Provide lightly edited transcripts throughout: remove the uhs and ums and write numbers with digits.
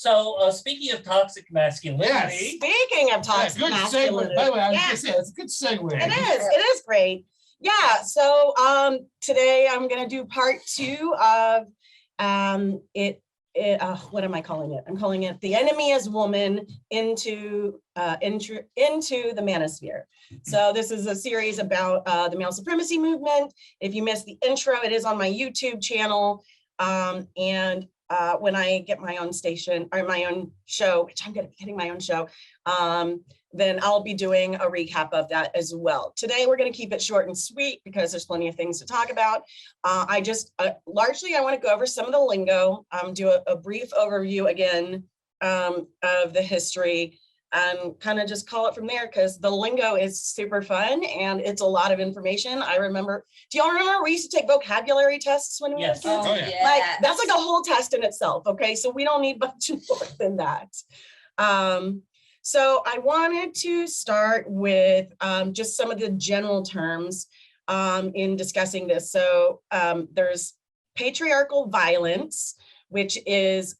So speaking of toxic masculinity. Speaking of toxic masculinity. By the way, I was going to say, it's a good segue. It is great. Yeah, so today I'm going to do part 2 of what am I calling it? I'm calling it The Enemy is Woman into the Manosphere. So this is a series about the male supremacy movement. If you missed the intro, it is on my YouTube channel. When I get my own station or my own show, which I'm going to be getting my own show, then I'll be doing a recap of that as well. Today, we're going to keep it short and sweet because there's plenty of things to talk about. Largely, I want to go over some of the lingo, do a brief overview again of the history, and kind of just call it from there because the lingo is super fun and it's a lot of information. I remember, do y'all remember we used to take vocabulary tests when we were kids? Oh, yeah. Like, that's like a whole test in itself, okay? So we don't need much more than that. So I wanted to start with just some of the general terms in discussing this. So there's patriarchal violence, which is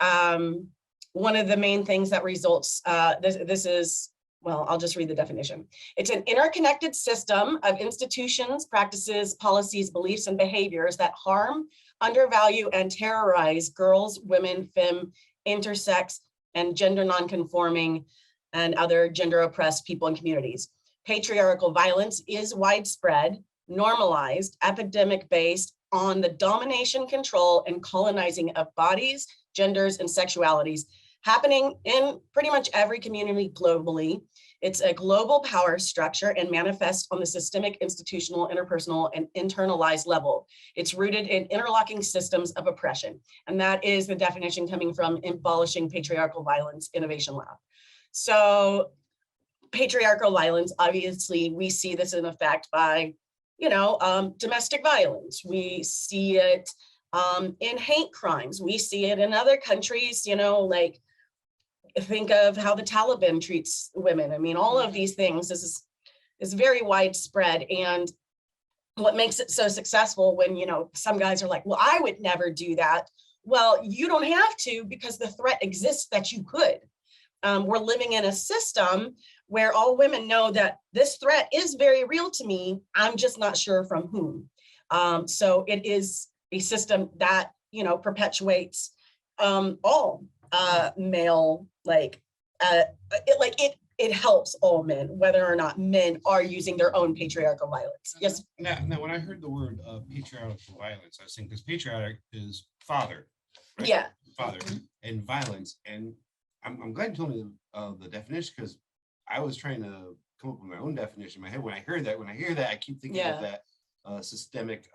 one of the main things that results, this is, well, I'll just read the definition. It's an interconnected system of institutions, practices, policies, beliefs, and behaviors that harm, undervalue, and terrorize girls, women, femme, intersex, and gender nonconforming and other gender oppressed people and communities. Patriarchal violence is widespread, normalized, epidemic based on the domination, control, and colonizing of bodies, genders, and sexualities happening in pretty much every community globally. It's a global power structure and manifests on the systemic, institutional, interpersonal, and internalized level. It's rooted in interlocking systems of oppression. And that is the definition coming from Abolishing Patriarchal Violence Innovation Lab. So patriarchal violence, obviously, we see this in effect by, domestic violence. We see it in hate crimes. We see it in other countries, like think of how the Taliban treats women. I mean, all of these things, this is very widespread. And what makes it so successful when, some guys are like, well, I would never do that. Well, you don't have to because the threat exists that you could. We're living in a system where all women know that this threat is very real to me. I'm just not sure from whom. So it is a system that, perpetuates all male, it helps all men, whether or not men are using their own patriarchal violence. Yes. Now when I heard the word patriarchal violence, I was thinking because patriarch is father, right? Yeah. Father and violence. And I'm glad you told me the definition because I was trying to come up with my own definition in my head. When I hear that, I keep thinking of that systemic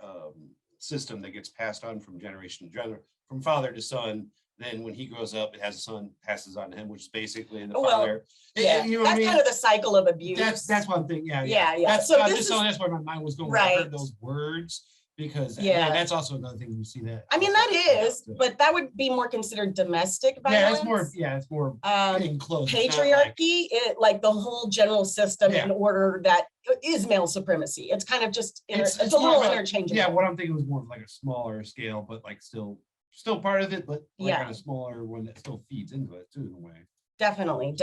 system that gets passed on from generation to generation, from father to son. Then when he grows up, it has a son, passes on to him, which is basically the father. Yeah, you know that's kind of the cycle of abuse. That's one thing. Yeah. That's where my mind was going. Right. When I heard those words. Because that's also another thing you see that. I mean, that is, but that would be more considered domestic violence. It's more getting close. Patriarchy, like the whole general system in order that is male supremacy. It's kind of just, it's a little interchangeable. Yeah, what I'm thinking was more of like a smaller scale, but like still part of it, but like on a smaller one that still feeds into it too in a way. Definitely.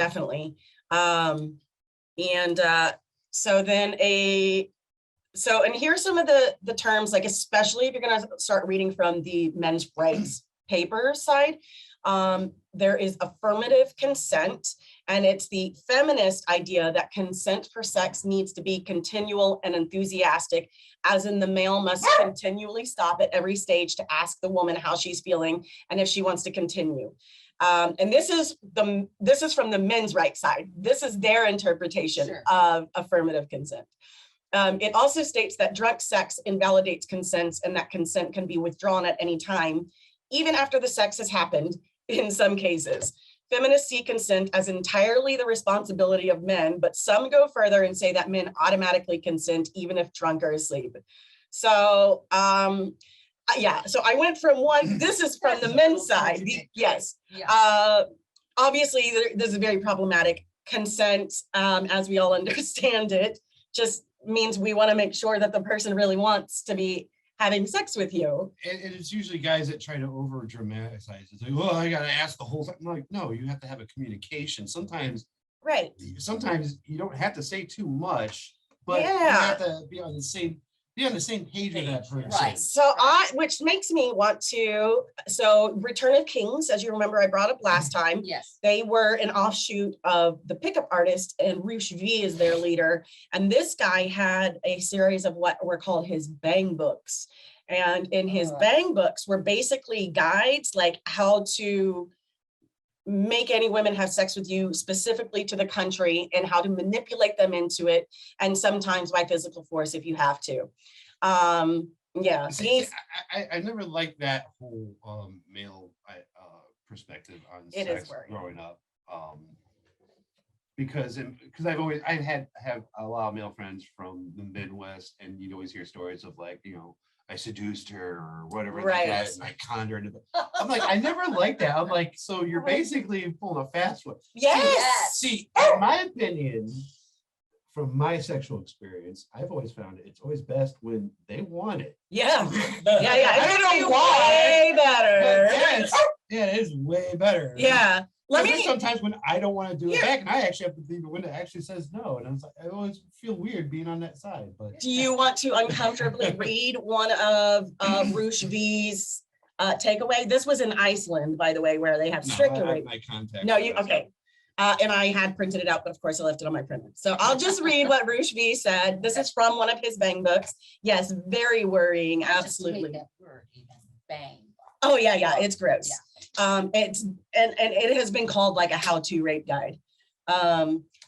And here's some of the terms, like especially if you're going to start reading from the men's rights paper side, there is affirmative consent, and it's the feminist idea that consent for sex needs to be continual and enthusiastic, as in the male must continually stop at every stage to ask the woman how she's feeling and if she wants to continue. And this is from the men's rights side. This is their interpretation of affirmative consent. It also states that drunk sex invalidates consent and that consent can be withdrawn at any time, even after the sex has happened in some cases. Feminists see consent as entirely the responsibility of men, but some go further and say that men automatically consent even if drunk or asleep. So, so I went from one, this is from the men's side. Yes. Obviously, this is very problematic. Consent, as we all understand it, just means we want to make sure that the person really wants to be having sex with you. And it's usually guys that try to over dramatize. It's like, well, I gotta ask the whole time. I'm like, no, you have to have a communication. Sometimes you don't have to say too much, but you have to be on the same page with that person. Right. So which makes me want to, so Return of Kings, as you remember, I brought up last time. Yes. They were an offshoot of the pickup artist, and Rush V is their leader. And this guy had a series of what were called his bang books. And in his bang books were basically guides, like how to make any women have sex with you specifically to the country, and how to manipulate them into it, and sometimes by physical force if you have to. Yeah, See, I never liked that whole male perspective on sex growing up, because I've have a lot of male friends from the Midwest, and you'd always hear stories of, like, you know, I seduced her or whatever, like that, and I conned her into I'm like, I never liked that. I'm like, so you're basically pulling a fast one. Yes. See, in my opinion, from my sexual experience, I've always found it's always best when they want it. Yeah. I don't know why. Way better. Yeah, it is way better. Yeah. There's sometimes when I don't want to do it back, and I actually have to be the one that actually says no. And I was like, I always feel weird being on that side. But do you want to uncomfortably read one of Rush V's takeaway? This was in Iceland, by the way, where they have stricter rape. My contact. No, okay. And I had printed it out, but of course I left it on my printer. So I'll just read what Rush V said. This is from one of his bang books. Yes, very worrying. Absolutely. That word even, bang. Oh yeah, it's gross. Yeah. It's and it has been called like a how-to rape guide.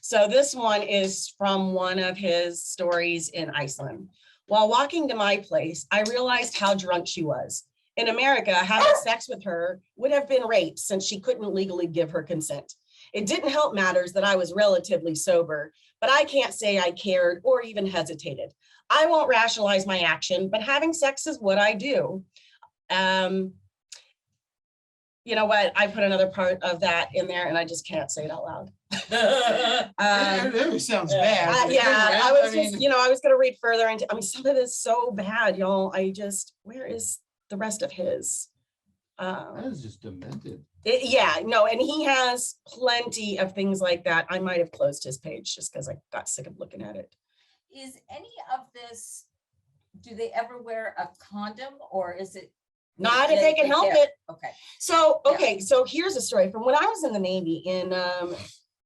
So this one is from one of his stories in Iceland. While walking to my place, I realized how drunk she was. In America, having sex with her would have been rape since she couldn't legally give her consent. It didn't help matters that I was relatively sober, but I can't say I cared or even hesitated. I won't rationalize my action, but having sex is what I do. You know what? I put another part of that in there, and I just can't say it out loud. It sounds bad. I was going to read further into. I mean, some of this is so bad, y'all. Where is the rest of his? That is just demented. And he has plenty of things like that. I might have closed his page just because I got sick of looking at it. Is any of this? Do they ever wear a condom, or is it? Not if they can help it. Okay. So here's a story from when I was in the Navy in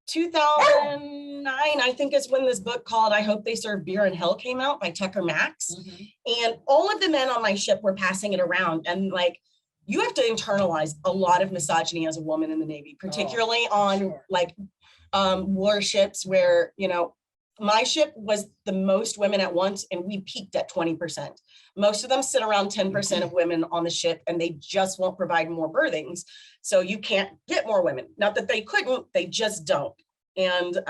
2009, I think is when this book called I Hope They Serve Beer in Hell came out by Tucker Max. Mm-hmm. And all of the men on my ship were passing it around. And like, you have to internalize a lot of misogyny as a woman in the Navy, particularly on warships where, you know, my ship was the most women at once, and we peaked at 20%. Most of them sit around 10% of women on the ship, and they just won't provide more berthings. So you can't get more women. Not that they couldn't, they just don't. And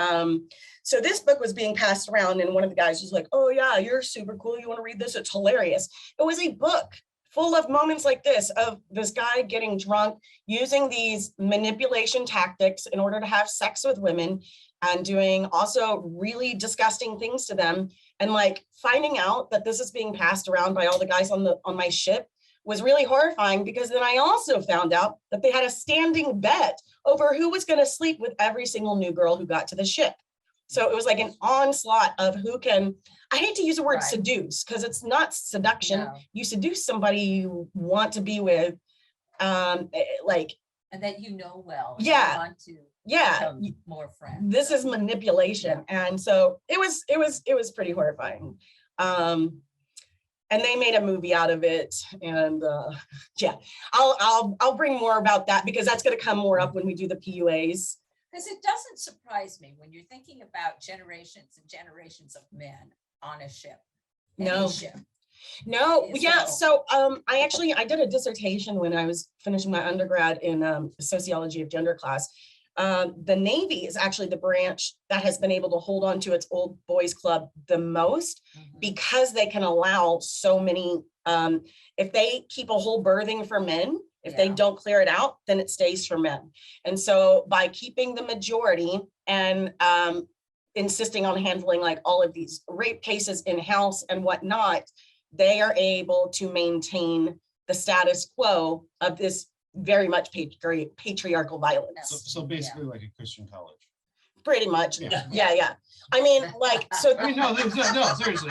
so this book was being passed around, and one of the guys was like, oh yeah, you're super cool. You want to read this? It's hilarious. It was a book full of moments like this, of this guy getting drunk, using these manipulation tactics in order to have sex with women, and doing also really disgusting things to them. And like finding out that this is being passed around by all the guys on my ship was really horrifying, because then I also found out that they had a standing bet over who was going to sleep with every single new girl who got to the ship. So it was like an onslaught of who can, I hate to use the word seduce, because it's not seduction. No. You seduce somebody you want to be with, and that you know well. Yeah. You want to become more friends. This is manipulation. Yeah. And so it was pretty horrifying. And they made a movie out of it. And I'll bring more about that, because that's going to come more up when we do the PUAs. Because it doesn't surprise me when you're thinking about generations and generations of men on a ship. So I did a dissertation when I was finishing my undergrad in sociology of gender class. The Navy is actually the branch that has been able to hold on to its old boys club the most, because they can allow so many, if they keep a whole berthing for men, if they don't clear it out, then it stays for men. And so by keeping the majority and insisting on handling like all of these rape cases in-house and whatnot, they are able to maintain the status quo of this very much patriarchal violence. So basically like a Christian college. Pretty much. Yeah. Yeah. I mean, like, so I mean, no, seriously.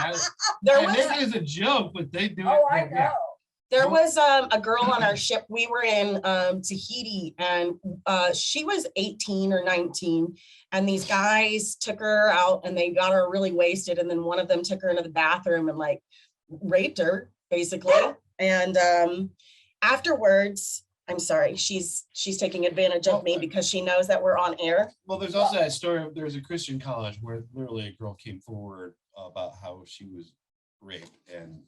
there And was, this is a joke, but they do it. Oh, I know. Yeah. there was a girl on our ship. We were in Tahiti, and she was 18 or 19. And these guys took her out and they got her really wasted. And then one of them took her into the bathroom and like raped her, basically. And afterwards, I'm sorry, she's taking advantage of me because she knows that we're on air. Well, there's also that story. There's a Christian college where literally a girl came forward about how she was raped and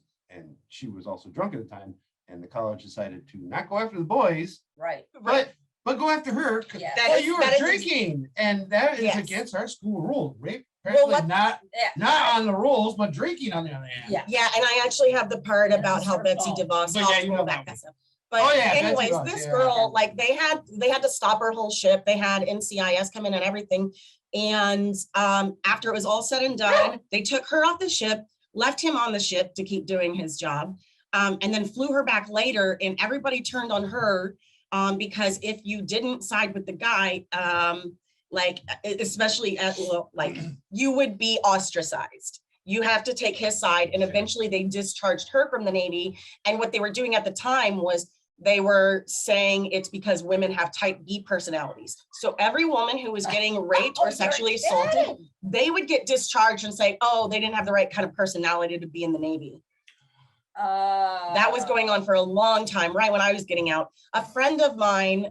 she was also drunk at the time. And the college decided to not go after the boys, Right. but go after her. Yeah. That Well, is- you were that is- drinking, and that is Yes. against our school rules. Rape, Well, apparently Yeah. not on the rules, but drinking on the other hand. Yeah. Yeah, and I actually have the part Yeah, about it's how her Betsy fault. DeVos But yeah, helped you know roll that back one. that. But Oh, yeah, Betsy anyways, DeVos, this yeah. girl, like they had to stop her whole ship. They had NCIS come in and everything. And after it was all said and done, they took her off the ship, left him on the ship to keep doing his job, and then flew her back later. And everybody turned on her because if you didn't side with the guy, like especially at like you would be ostracized. You have to take his side. And eventually they discharged her from the Navy. And what they were doing at the time was they were saying it's because women have type B personalities. So every woman who was getting raped or sexually assaulted, they would get discharged and say, oh, they didn't have the right kind of personality to be in the Navy. That was going on for a long time, right when I was getting out. A friend of mine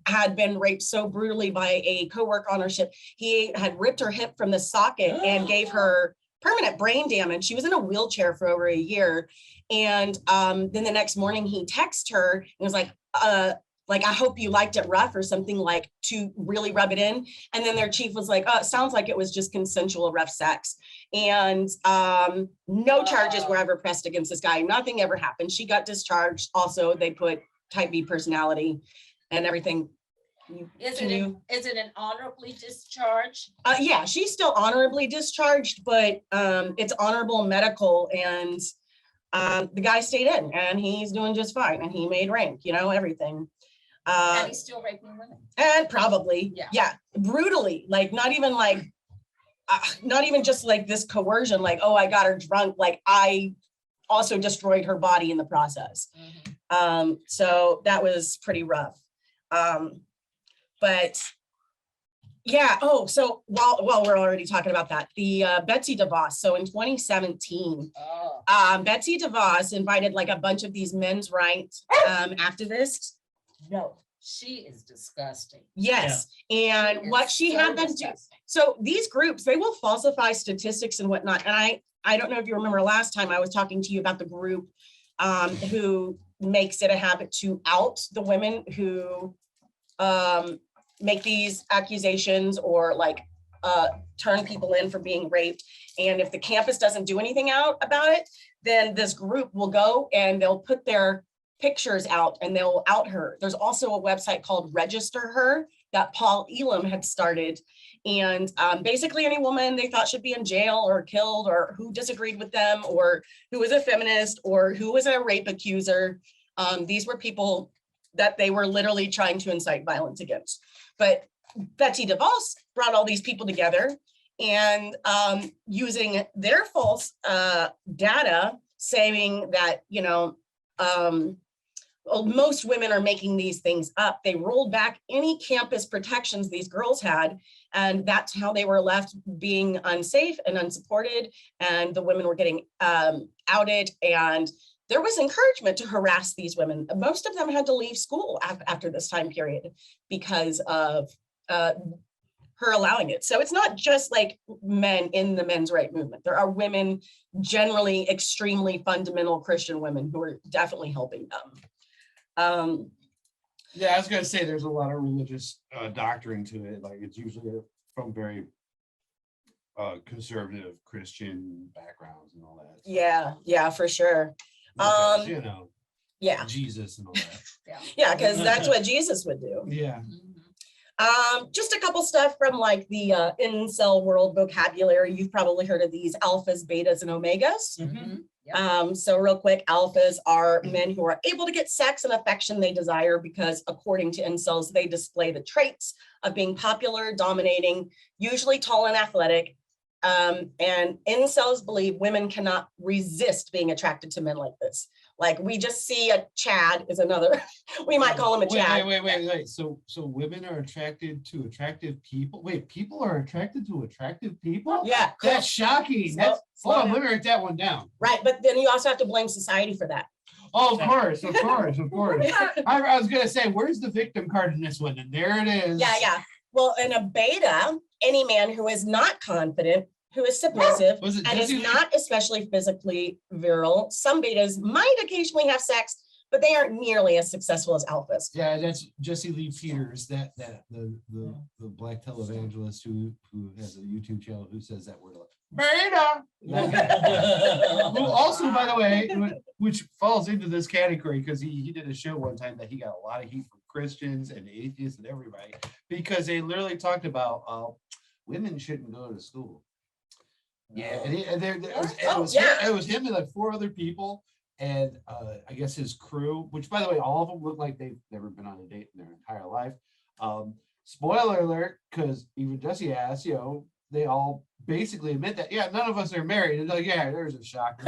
had been raped so brutally by a coworker on her ship. He had ripped her hip from the socket and gave her permanent brain damage. She was in a wheelchair for over a year. And then the next morning he texted her and was like, I hope you liked it rough or something, like to really rub it in. And then their chief was like, oh, it sounds like it was just consensual rough sex. And no charges were ever pressed against this guy. Nothing ever happened. She got discharged. Also, they put type B personality and everything. Is it an honorably discharge? Yeah, she's still honorably discharged, but it's honorable medical, and the guy stayed in and he's doing just fine, and he made rank, everything. And he's still raping women. And probably, Yeah. yeah, brutally, like not even just like this coercion, like, oh, I got her drunk, like I also destroyed her body in the process. Mhm. So that was pretty rough. But yeah, oh, so while we're already talking about that, the Betsy DeVos, so in 2017, Oh, Betsy DeVos invited like a bunch of these men's rights activists. no, she is disgusting. Yes, and She what is she so had them do. disgusting. So these groups, they will falsify statistics and whatnot. And I don't know if you remember last time I was talking to you about the group who makes it a habit to out the women who make these accusations or like turn people in for being raped. And if the campus doesn't do anything about it, then this group will go and they'll put their pictures out and they'll out her. There's also a website called Register Her that Paul Elam had started. And basically any woman they thought should be in jail or killed or who disagreed with them or who was a feminist or who was a rape accuser. These were people that they were literally trying to incite violence against. But Betsy DeVos brought all these people together and using their false data saying that, most women are making these things up. They rolled back any campus protections these girls had, and that's how they were left being unsafe and unsupported, and the women were getting outed, and there was encouragement to harass these women. Most of them had to leave school after this time period because of her allowing it. So it's not just like men in the men's right movement. There are women, generally extremely fundamental Christian women, who are definitely helping them. Yeah, I was gonna say there's a lot of religious doctrine to it. Like it's usually from very conservative Christian backgrounds and all that. Yeah, for sure. Because, Yeah, Jesus and all that. yeah, because that's what Jesus would do. Yeah. Mhm. Just a couple stuff from like the incel world vocabulary. You've probably heard of these alphas, betas, and omegas. Mhm. So real quick, alphas are men who are able to get sex and affection they desire because according to incels, they display the traits of being popular, dominating, usually tall and athletic. And incels believe women cannot resist being attracted to men like this. Like we just see a Chad is another, we might call him a Chad. Wait. So women are attracted to attractive people? Wait, people are attracted to attractive people? Yeah. That's shocking. That's, hold on, let me write that one down. Right, but then you also have to blame society for that. Oh, of course. I was gonna say, where's the victim card in this one? And there it is. Yeah. Well, in a beta, any man who is not confident, who is submissive, and is not especially physically virile. Some betas might occasionally have sex, but they aren't nearly as successful as alphas. Yeah, that's Jesse Lee Peters, the black televangelist who has a YouTube channel who says that word a lot. Beta. Who also, by the way, which falls into this category because he did a show one time that he got a lot of heat from Christians and atheists and everybody because they literally talked about women shouldn't go to school. Yeah, it was him and like 4 other people, and I guess his crew, which by the way, all of them look like they've never been on a date in their entire life. Spoiler alert, because even Jesse asked, they all basically admit that, none of us are married. And they're like, there's a shocker.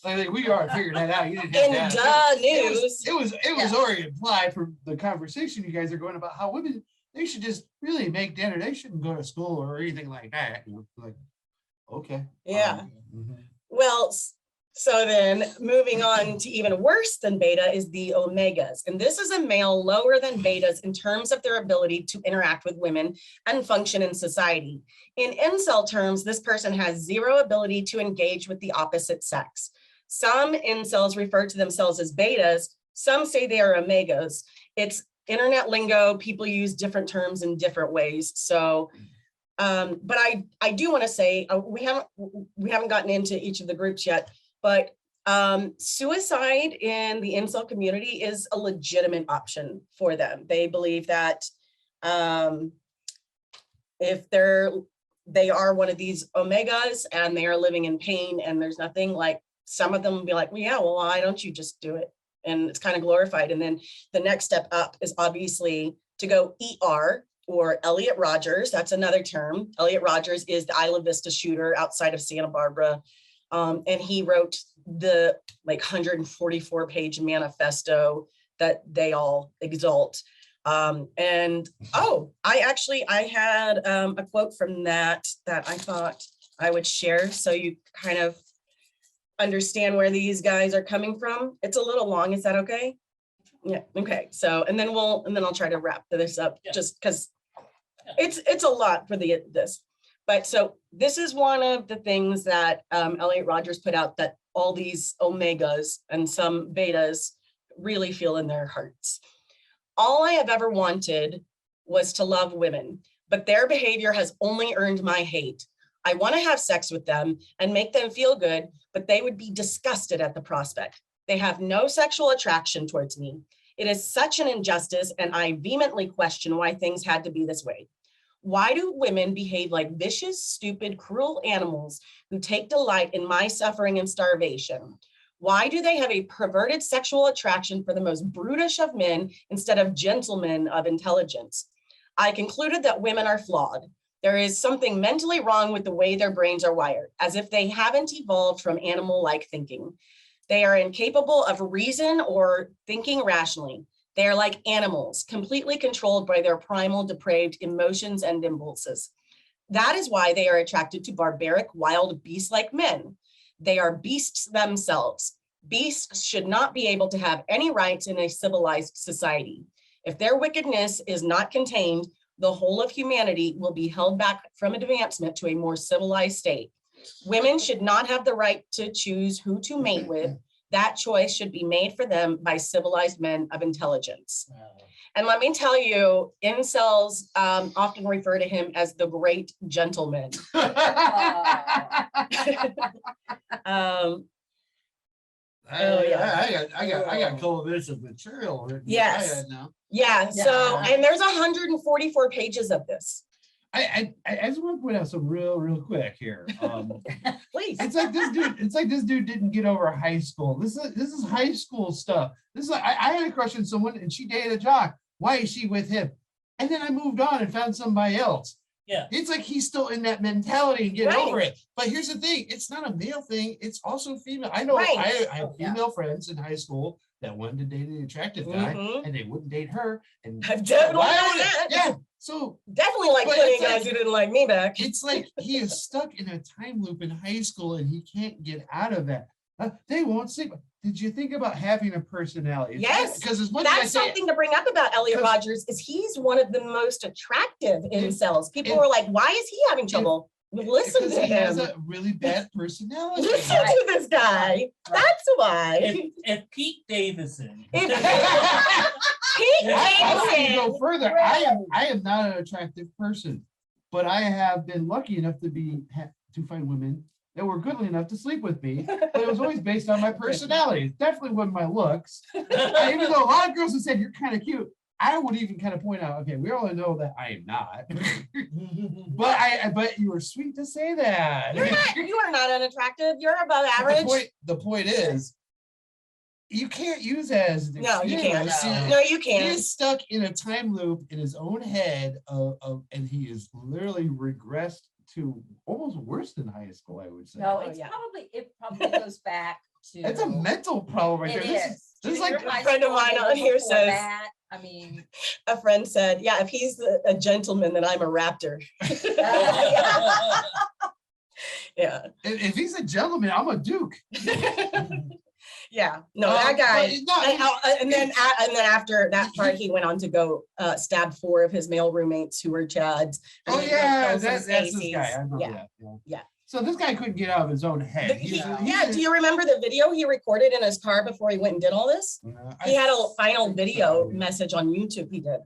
Like, we already figured that out. You didn't have In that. the news. It was already implied from the conversation you guys are going about how women, they should just really make dinner. They shouldn't go to school or anything like that. Like, okay. Yeah. Well, so then moving on to even worse than beta is the omegas. And this is a male lower than betas in terms of their ability to interact with women and function in society. In incel terms, this person has zero ability to engage with the opposite sex. Some incels refer to themselves as betas. Some say they are omegas. It's internet lingo. People use different terms in different ways. So but I do want to say we haven't gotten into each of the groups yet, but suicide in the incel community is a legitimate option for them. They believe that if they are one of these omegas and they are living in pain and there's nothing, like some of them will be like, well, why don't you just do it? And it's kind of glorified. And then the next step up is obviously to go ER, or Elliot Rogers. That's another term. Elliot Rogers is the Isla Vista shooter outside of Santa Barbara. And he wrote the 144-page manifesto that they all exalt. I had a quote from that I thought I would share so you kind of understand where these guys are coming from. It's a little long. Is that okay? Yeah. Okay. So, and then I'll try to wrap this up just because it's a lot for this. But so this is one of the things that Elliot Rogers put out that all these omegas and some betas really feel in their hearts. All I have ever wanted was to love women, but their behavior has only earned my hate. I want to have sex with them and make them feel good, but they would be disgusted at the prospect. They have no sexual attraction towards me. It is such an injustice, and I vehemently question why things had to be this way. Why do women behave like vicious, stupid, cruel animals who take delight in my suffering and starvation? Why do they have a perverted sexual attraction for the most brutish of men instead of gentlemen of intelligence? I concluded that women are flawed. There is something mentally wrong with the way their brains are wired, as if they haven't evolved from animal-like thinking. They are incapable of reason or thinking rationally. They are like animals, completely controlled by their primal, depraved emotions and impulses. That is why they are attracted to barbaric, wild, beast-like men. They are beasts themselves. Beasts should not be able to have any rights in a civilized society. If their wickedness is not contained, the whole of humanity will be held back from advancement to a more civilized state. Women should not have the right to choose who to mate with. That choice should be made for them by civilized men of intelligence. And let me tell you, incels often refer to him as the great gentleman. I got a couple bits of material written. Yes. So, and there's 144 pages of this. I just want to point out some real quick here. Please. It's like this dude didn't get over high school. This is high school stuff. This is like I had a crush on someone and she dated a jock. Why is she with him? And then I moved on and found somebody else. Yeah. It's like he's still in that mentality and getting Right. over it. But here's the thing, it's not a male thing, it's also female. I know Right. I have female friends in high school that wanted to date an attractive guy Mhm. and they wouldn't date her. And I've definitely why done would it- that. Yeah. So Definitely like But putting it's like- guys who didn't like me back. it's like he is stuck in a time loop in high school and he can't get out of that. They won't sleep. Did you think about having a personality? Yes, Because as much as I That's say, something to bring up about Elliot 'Cause- Rogers is he's one of the most attractive incels. People if- are like, why is he having trouble? Listen because to he has him. a really bad personality. Listen to this guy. That's why. If Pete Davidson. If- Pete I want to Davidson. go further. I am not an attractive person, but I have been lucky enough to find women that were goodly enough to sleep with me. But it was always based on my personality. It definitely wasn't my looks. And even though a lot of girls have said you're kind of cute, I would even kind of point out, okay, we all know that I am not. but you were sweet to say that. You are not unattractive. You're above average. The point is, you can't use that as an No, you can't. excuse. No, you He can't. is stuck in a time loop in his own head and he is literally regressed to almost worse than high school, I would say. No, Oh, it's yeah. it probably goes back to. That's a mental problem right It there. is. This is like Junior high friend of school, mine maybe on here before says- that, I mean. A friend said, yeah, if he's a gentleman, then I'm a raptor. Yeah. if he's a gentleman, I'm a duke. Yeah. No, that guy. And then after that part, he went on to go stab 4 of his male roommates who were Chads. Oh and yeah, kill some that's this Stacys. guy. I remember Yeah. that. Yeah. So this guy couldn't get out of his own head. Yeah. Do you remember the video he recorded in his car before he went and did all this? He had a final video message on YouTube he did.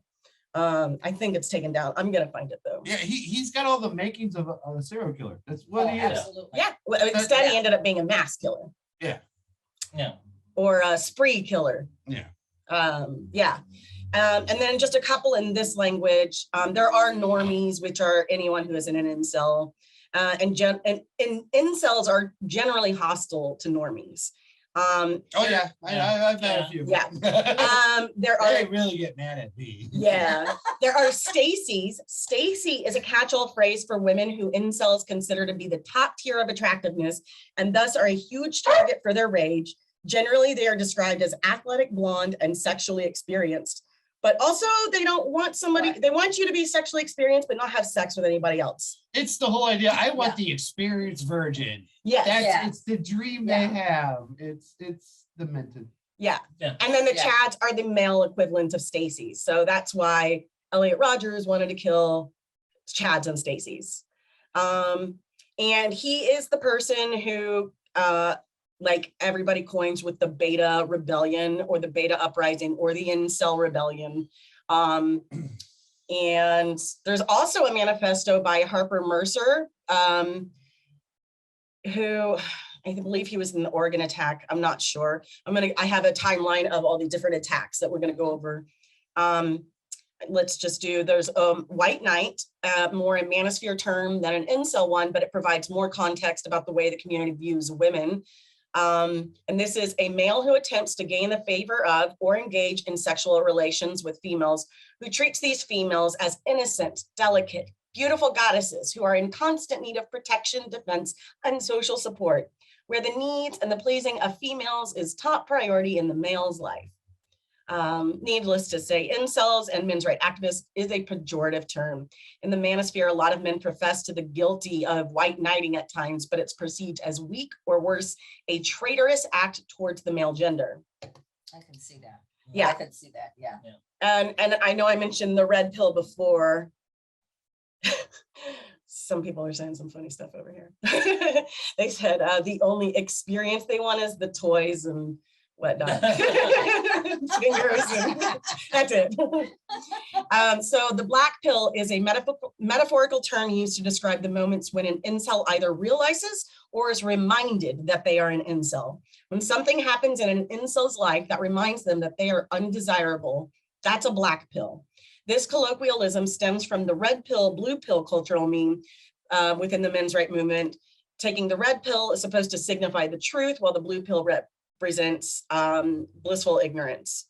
I think it's taken down. I'm gonna find it though. Yeah, he's got all the makings of a serial killer. That's what he is. Absolutely. Yeah. Well, instead, he ended up being a mass killer Yeah. or a spree killer. Yeah. Yeah. And then just a couple in this language. There are normies, which are anyone who isn't an incel. And incels are generally hostile to normies. Oh yeah, I've had a few. Yeah. There They are, really get mad at me. yeah, there are Stacys. Stacy is a catch-all phrase for women who incels consider to be the top tier of attractiveness and thus are a huge target for their rage. Generally, they are described as athletic, blonde, and sexually experienced. But also, they don't want somebody, Right. they want you to be sexually experienced, but not have sex with anybody else. It's the whole idea. I want the experienced virgin. Yes. Yeah. It's the dream Yeah. they have. It's demented. Yeah. Yeah. And then the Yeah. Chads are the male equivalent of Stacys. So that's why Elliot Rogers wanted to kill Chads and Stacys. And he is the person who, like everybody coins with the beta rebellion or the beta uprising or the incel rebellion. And there's also a manifesto by Harper Mercer, who I believe he was in the Oregon attack. I'm not sure. I have a timeline of all the different attacks that we're going to go over. Let's just do, there's White Knight, more a manosphere term than an incel one, but it provides more context about the way the community views women. And this is a male who attempts to gain the favor of or engage in sexual relations with females, who treats these females as innocent, delicate, beautiful goddesses who are in constant need of protection, defense, and social support, where the needs and the pleasing of females is top priority in the male's life. Needless to say, incels and men's rights activists is a pejorative term. In the manosphere, a lot of men profess to the guilty of white knighting at times, but it's perceived as weak or worse, a traitorous act towards the male gender. I can see that. Yeah. I can see that, yeah. And I know I mentioned the red pill before. Some people are saying some funny stuff over here. They said the only experience they want is the toys and whatnot. Fingers and that's it. So the black pill is a metaphorical term used to describe the moments when an incel either realizes or is reminded that they are an incel. When something happens in an incel's life that reminds them that they are undesirable, that's a black pill. This colloquialism stems from the red pill, blue pill cultural meme within the men's right movement. Taking the red pill is supposed to signify the truth, while the blue pill represents blissful ignorance.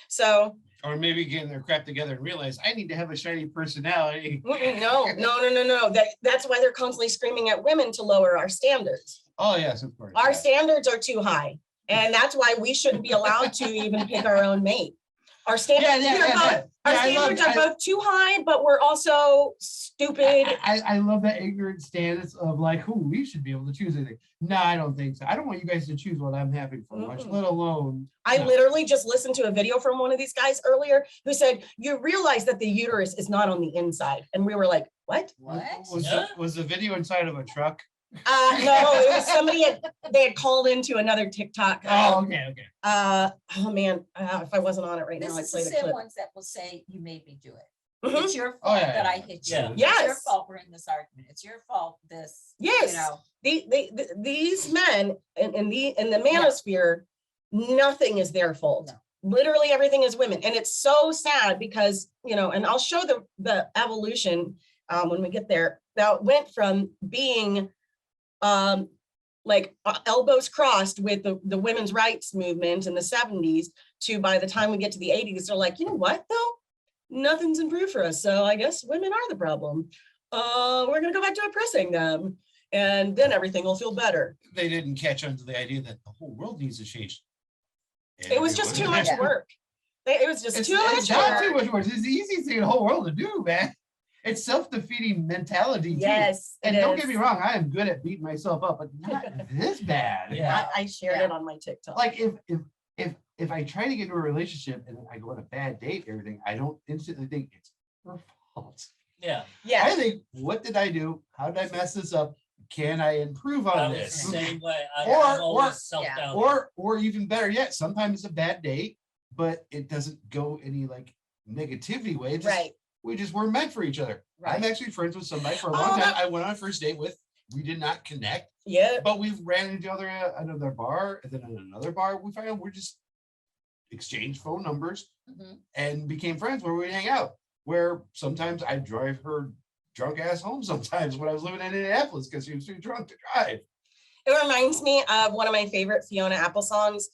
So Or maybe getting their crap together and realize I need to have a shiny personality. no. That's why they're constantly screaming at women to lower our standards. Oh, yes, of course. Our standards are too high. And that's why we shouldn't be allowed to even pick our own mate. Our standards, our standards are both too high, but we're also stupid. I love that ignorant stance of like, who we should be able to choose anything. No, I don't think so. I don't want you guys to choose what I'm having for lunch, let alone. I literally just listened to a video from one of these guys earlier who said, you realize that the uterus is not on the inside. And we were like, what? Was the video inside of a truck? No, it was somebody they had called into another TikTok. Oh, okay. Oh man, if I wasn't on it right now, I'd This play is the the same clip. ones that will say, you made me do it. Mhm. It's your Oh, fault yeah, that yeah. I hit you. Yeah. It's your Yes. fault we're in this argument. It's your fault this, you Yes, know. these men in the manosphere, nothing is their fault. No. Literally everything is women, and it's so sad because and I'll show the evolution when we get there. That went from being like elbows crossed with the women's rights movement in the 70s to by the time we get to the 80s, they're like, you know what though? Nothing's improved for us. So I guess women are the problem. We're gonna go back to oppressing them. And then everything will feel better. They didn't catch on to the idea that the whole world needs to change. It was just too much Yeah. work. It was just too much It's not too work. much work. It's the easiest thing in the whole world to do, man. It's self-defeating mentality too. Yes, And it don't is. get me wrong, I am good at beating myself up, but not this bad. Yeah. I shared Yeah. it on my TikTok. Like if I try to get into a relationship and I go on a bad date, everything, I don't instantly think it's her fault. Yeah. I Yeah, think, what did I do? How did I mess this up? Can I improve on I'm the this? same way. Or- I'm always or- self-doubt. Or even better yet, sometimes it's a bad date, but it doesn't go any like negativity way. It's just, right. we just weren't meant for each other. I'm Right. actually friends with somebody for a long Oh, time. I went on a first date with. We did not connect, Yeah. but we've ran into each other at another bar, and then at another bar. We found we're just exchanged phone numbers Mhm. and became friends where we'd hang out. Where sometimes I'd drive her drunk ass home sometimes when I was living in Indianapolis because she was too drunk to drive. It reminds me of one of my favorite Fiona Apple songs.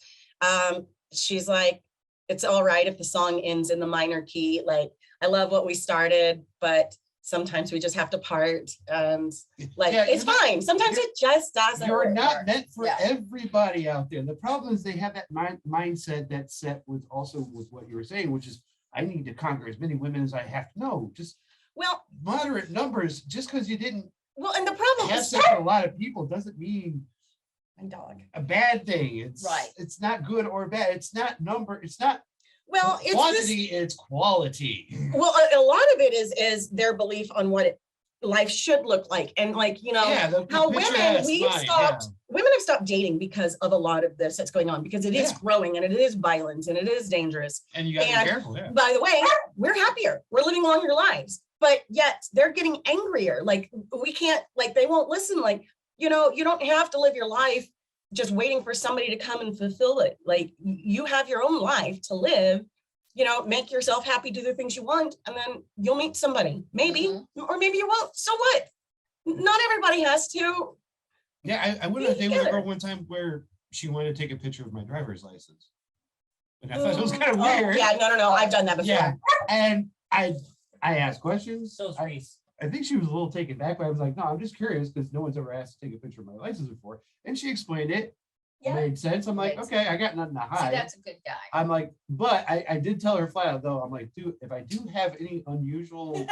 She's like, it's all right if the song ends in the minor key. Like, I love what we started, but sometimes we just have to part. And like, Yeah, it's you're not- fine. Sometimes it just doesn't You're work. not meant for Yeah. everybody out there. The problem is they have that mindset that's set with also with what you were saying, which is I need to conquer as many women as I have to. No, just Well, moderate numbers. Just because you didn't and the problem have is sex with a lot of people doesn't mean my dog. a bad thing. It's Right. It's not good or bad. It's not number. It's not Well, it's this, quantity. It's quality. well, a lot of it is their belief on what life should look like. And like, Yeah, the how picture women, has we've mine, stopped, women have stopped dating because of a lot of this that's going on, because it is Yeah. growing and it is violence and it is dangerous. and you got to And be careful. Yeah. By the way, we're happier. We're living longer lives, but yet they're getting angrier. Like we can't, like they won't listen. Like, you don't have to live your life just waiting for somebody to come and fulfill it. Like you have your own life to live, make yourself happy, do the things you want, and then you'll meet somebody, maybe, or maybe you won't. So what? Not everybody has to. Yeah, I went on a date with a together. girl one time where she wanted to take a picture of my driver's license. And I thought it was kind of Oh, weird. yeah, no, I've done that before. Yeah. And I asked questions. So is Reese. I think she was a little taken back, but I was like, no, I'm just curious because no one's ever asked to take a picture of my license before. And she explained it. Yeah. Made sense. I'm like, Makes okay, I got nothing to See, hide. that's a good guy. I'm like, but I did tell her flat out though, I'm like, dude, if I do have any unusual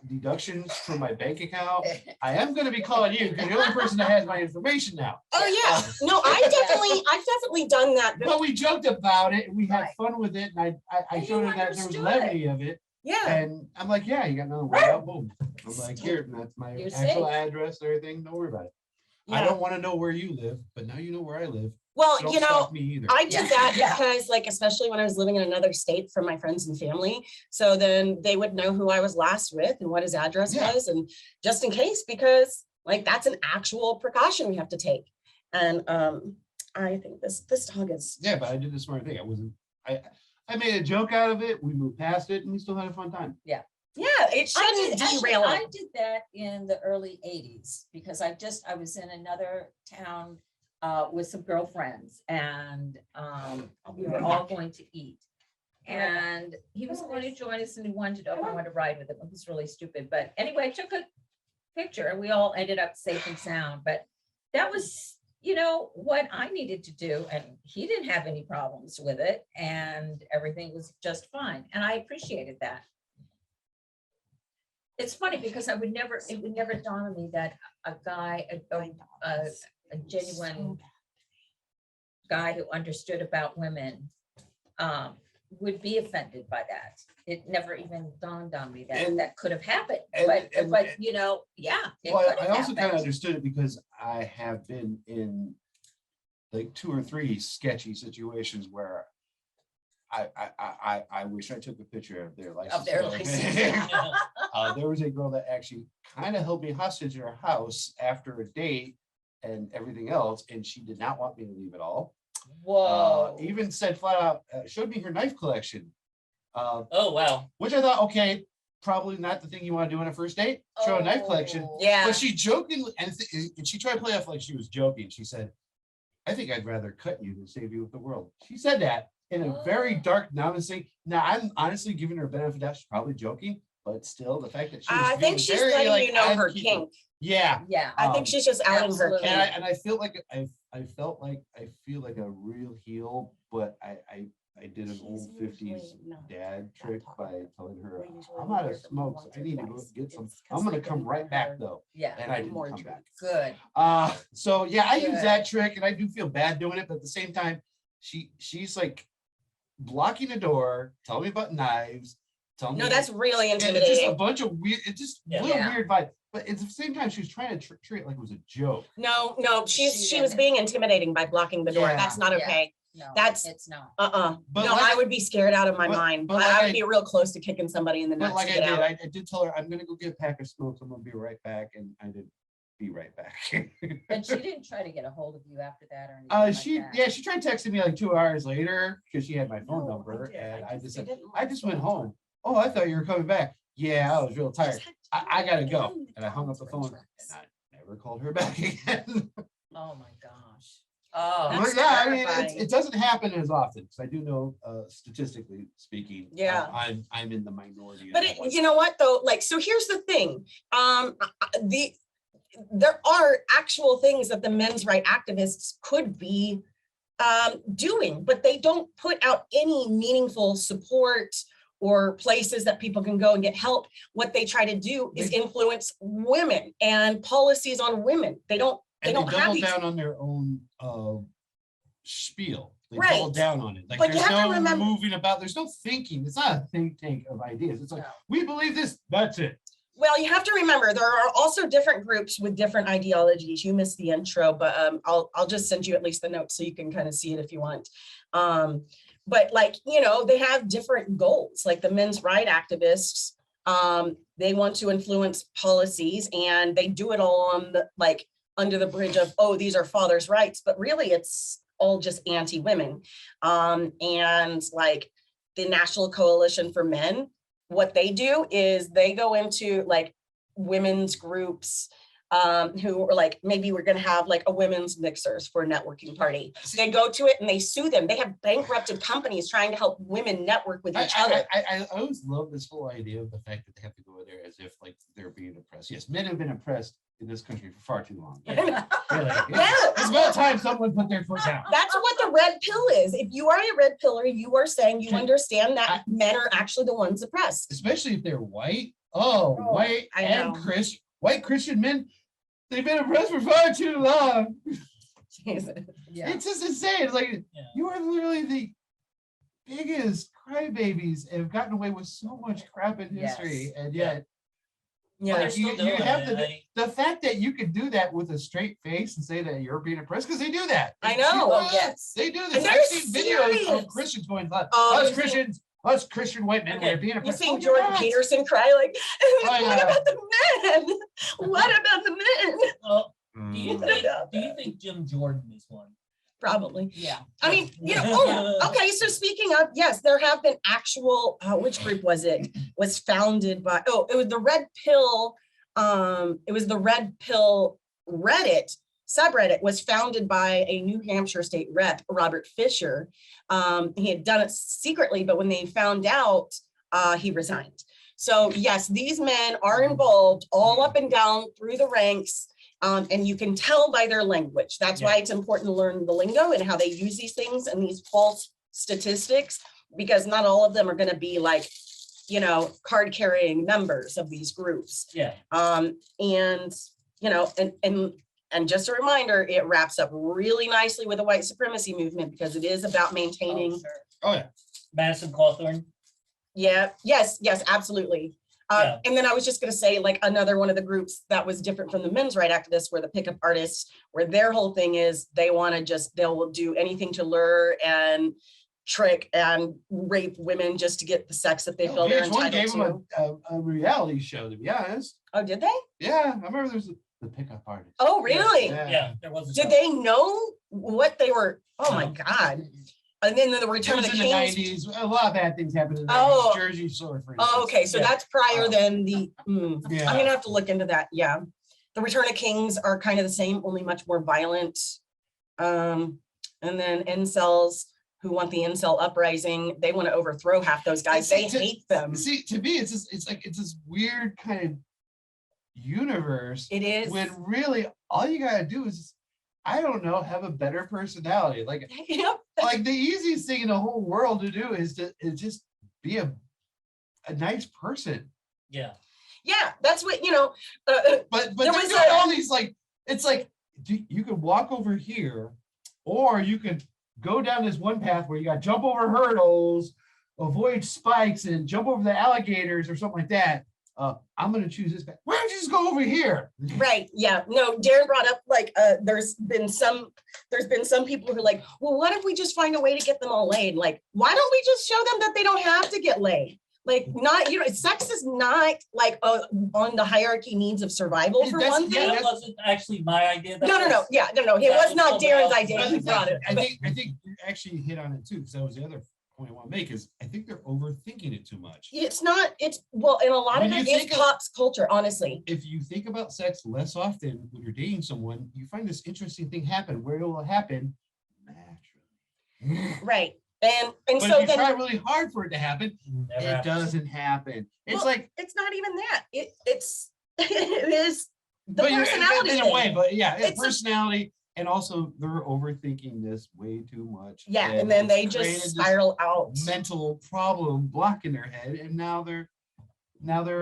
deductions from my bank account, I am gonna be calling you because you're the only person that has my information now. Oh yeah, no, I've definitely done that. But we joked about it and we had Right. fun with it, and I And showed you her that there was understood levity of it. Yeah. And I'm like, yeah, you got another way out, boom. I'm like, here, that's my You're actual safe. address and everything. Don't worry about it. I Yeah. don't want to know where you live, but now you know where I live. Well, So don't stalk me either. I did Yeah. that Yeah. because like, especially when I was living in another state from my friends and family. So then they would know who I was last with and what his address Yeah. was. And just in case, because like, that's an actual precaution we have to take. And I think this dog is, Yeah, but I did the smart thing. I I made a joke out of it. We moved past it, and we still had a fun time. Yeah, it shouldn't derail I it. did that in the early 80s because I was in another town with some girlfriends, and we were all going to eat. And he was going to join us, and he wanted to know if I wanted to ride with him. It was really stupid. But anyway, I took a picture and we all ended up safe and sound. But that was, what I needed to do. And he didn't have any problems with it. And everything was just fine. And I appreciated that. It's funny because it would never dawn on me that a guy, a genuine guy who understood about women would be offended by that. It never even dawned on me that that could have happened. But yeah. Well, I also kind of understood it because I have been in like 2 or 3 sketchy situations where I wish I took a picture of their license. There was a girl that actually kind of held me hostage at her house after a date and everything else, and she did not want me to leave at all. Whoa. Even said flat out, showed me her knife collection. Oh, wow. Which I thought, okay, probably not the thing you want to do on a first date, show a knife collection. Yeah. But she jokingly, and she tried to play off like she was joking. She said, I think I'd rather cut you than save you with the world. She said that in a very dark, novice. Now, I'm honestly giving her a benefit of that. She's probably joking, but still, the fact that she was I think she's very, letting like, you know her timekeeping. kink. Yeah. Yeah. I think she's just outing her Absolutely. kink. And I feel like I feel like a real heel, but I did an old 50s dad trick by telling her I'm out of smoke, so I need to go get some. I'm gonna come right back though. Yeah. And I didn't come back. Good. So yeah, I use Good. that trick and I do feel bad doing it, but at the same time, she's like blocking the door, telling me about knives, telling me. No, that's really and it's just a intimidating. bunch of weird, it just Yeah. little Yeah. weird vibe. But at the same time, she was trying to treat it like it was a joke. No, She she was didn't. being intimidating by blocking the door. Yeah. That's not Yeah. okay. No, That's- it's not. But No, like- I would be scared out of my but- mind. but like I I- would be real close to kicking somebody in the But nuts like to I get did, out. I did tell her I'm gonna go get a pack of smokes. I'm gonna be right back, and I did be right back. And she didn't try to get a hold of you after that or anything like that. She tried texting me like 2 hours later because she had my phone number, and I just said, I just went home. Oh, I thought you were coming back. Yeah, I was real tired. I gotta go, and I hung up the phone, and I never called her back again. Oh my gosh. Oh. That's But yeah, I mean, terrifying. it doesn't happen as often because I do know, statistically speaking, Yeah. I'm in the minority. of But that one. you know what though? Like, so here's the thing. There are actual things that the men's right activists could be doing, but they don't put out any meaningful support or places that people can go and get help. What they try to do is influence women and policies on women. They don't And they have double these. down on their own spiel. They Right. double down on it. Like But you there's have to no remember- moving about. There's no thinking. It's not a think tank of ideas. It's like No. we believe this. That's it. Well, you have to remember there are also different groups with different ideologies. You missed the intro, but I'll just send you at least the notes so you can kind of see it if you want. But like, they have different goals, like the men's right activists. They want to influence policies and they do it all on the under the bridge of, oh, these are fathers' rights, but really it's all just anti-women. And like the National Coalition for Men, what they do is they go into like women's groups who are like, maybe we're going to have like a women's mixers for a networking party. They go to it and they sue them. They have bankrupted companies trying to help women network with each other. I always love this whole idea of the fact that they have to go there as if like they're being oppressed. Yes, men have been oppressed in this country for far too long. Really. It's about time someone put their foot down. That's what the red pill is. If you are a red pillar, you are saying you understand that men are actually the ones oppressed. Especially if they're white. White I and know. white Christian men, they've been oppressed for far too long. Jesus. Yeah. It's just insane. It's like Yeah. you are literally the biggest crybabies and have gotten away with so much crap in history, Yes. and yet Yeah. They're like, still you doing have it. the fact that you can do that with a straight face and say that you're being oppressed because they do that. I know. Oh, yes. They do And this. they're I've seen videos serious. of Christians going, us you Christians, us Christian white men, Okay. we're being You oppressed. seen No, you're Jordan not. Peterson cry like, what yeah. about the men? What about the men? Well, do you Mm. think Jim Jordan is one? Probably. Yeah. I mean, okay. So speaking of, yes, there have been actual, which group was it? Was founded by, it was the Red Pill. It was the Red Pill Reddit subreddit was founded by a New Hampshire state rep, Robert Fisher. He had done it secretly, but when they found out, he resigned. So yes, these men are involved all up and down through the ranks. And you can tell by their language. That's why it's important to learn the lingo and how they use these things and these false statistics, because not all of them are going to be like, card carrying members of these groups. Yeah. And just a reminder, it wraps up really nicely with the white supremacy movement because it is about maintaining. Oh yeah. Madison Cawthorn. Yeah. Yes, absolutely. And then I was just going to say, like, another one of the groups that was different from the men's right activists were the pickup artists, where their whole thing is they'll do anything to lure and trick and rape women just to get the sex that they feel they're VH1 entitled gave to. them a reality show, to be honest. Oh, did they? Yeah, I remember there's the pickup artist. Oh, really? Yeah, there was. Did they know what they were? Oh my God. And then the Return of the in the Kings. 90s. A lot of bad things happened in the Oh. 90s. Jersey Shore, for Oh, instance. okay. So that's prior than the, I'm Yeah. gonna have to look into that. Yeah. The Return of Kings are kind of the same, only much more violent. And then incels who want the incel uprising, they want to overthrow half those guys. They hate them. See, to me, it's this weird kind of universe. It is. When really all you gotta do is, I don't know, have a better personality. Like, Yep. like the easiest thing in the whole world to do is just be a nice person. Yeah. Yeah, that's what, But There they're was doing all these, like, it's like you could walk over here, or you could go down this one path where you got to jump over hurdles, avoid spikes, and jump over the alligators or something like that. I'm going to choose this path. Why don't you just go over here? right. Yeah. No, Darren brought up like there's been some people who are like, well, what if we just find a way to get them all laid? Like, why don't we just show them that they don't have to get laid? Like, not, sex is not like on the hierarchy needs of survival for one thing. That wasn't actually my idea. No. Yeah, no. It was not Darren's idea. He brought it. I think you actually hit on it too, because that was the other point I want to make, is I think they're overthinking it too much. It's not, and a lot of it is pop culture, honestly. If you think about sex less often when you're dating someone, you find this interesting thing happen where it will happen naturally. Right. And But so if you then try really hard for it to happen, Never it happens. doesn't happen. It's well, like, it's not even that. It's it is the but personality in a thing. way, but yeah, it's It's personality, and also they're overthinking this way too much. Yeah, and then they it's created just this spiral out. mental problem block in their head, and now they're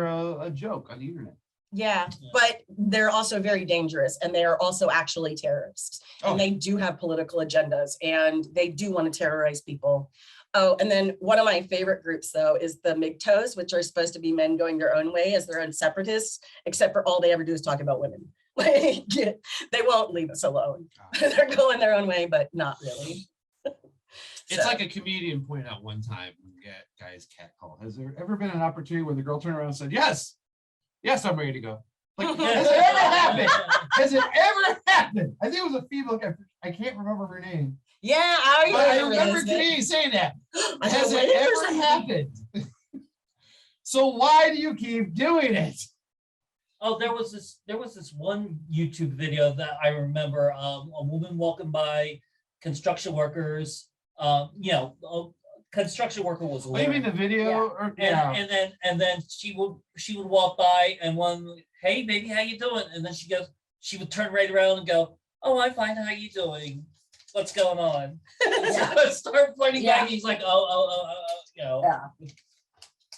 a joke on the internet. Yeah, Yeah. but they're also very dangerous, and they are also actually terrorists. Oh. And they do have political agendas, and they do want to terrorize people. Oh, and then one of my favorite groups, though, is the MGTOWs, which are supposed to be men going their own way as their own separatists, except for all they ever do is talk about women. Like, they won't leave us alone. They're going their own way, but not really. It's So. like a comedian pointed out one time, guys catcall. Has there ever been an opportunity where the girl turned around and said, yes, I'm ready to go? Like, has it ever happened? Has it ever happened? I think it was a female. I can't remember her name. Yeah, But I remember today saying that. Has it ever happened? So why do you keep doing it? Oh, there was this one YouTube video that I remember. A woman walking by construction workers. Construction worker was. What do you mean the video? Yeah. Or, yeah. And then she would walk by and hey baby, how you doing? And then she would turn right around and go, oh, I'm fine. How you doing? What's going on? Yeah. So start pointing Yeah. back. He's like, Yeah.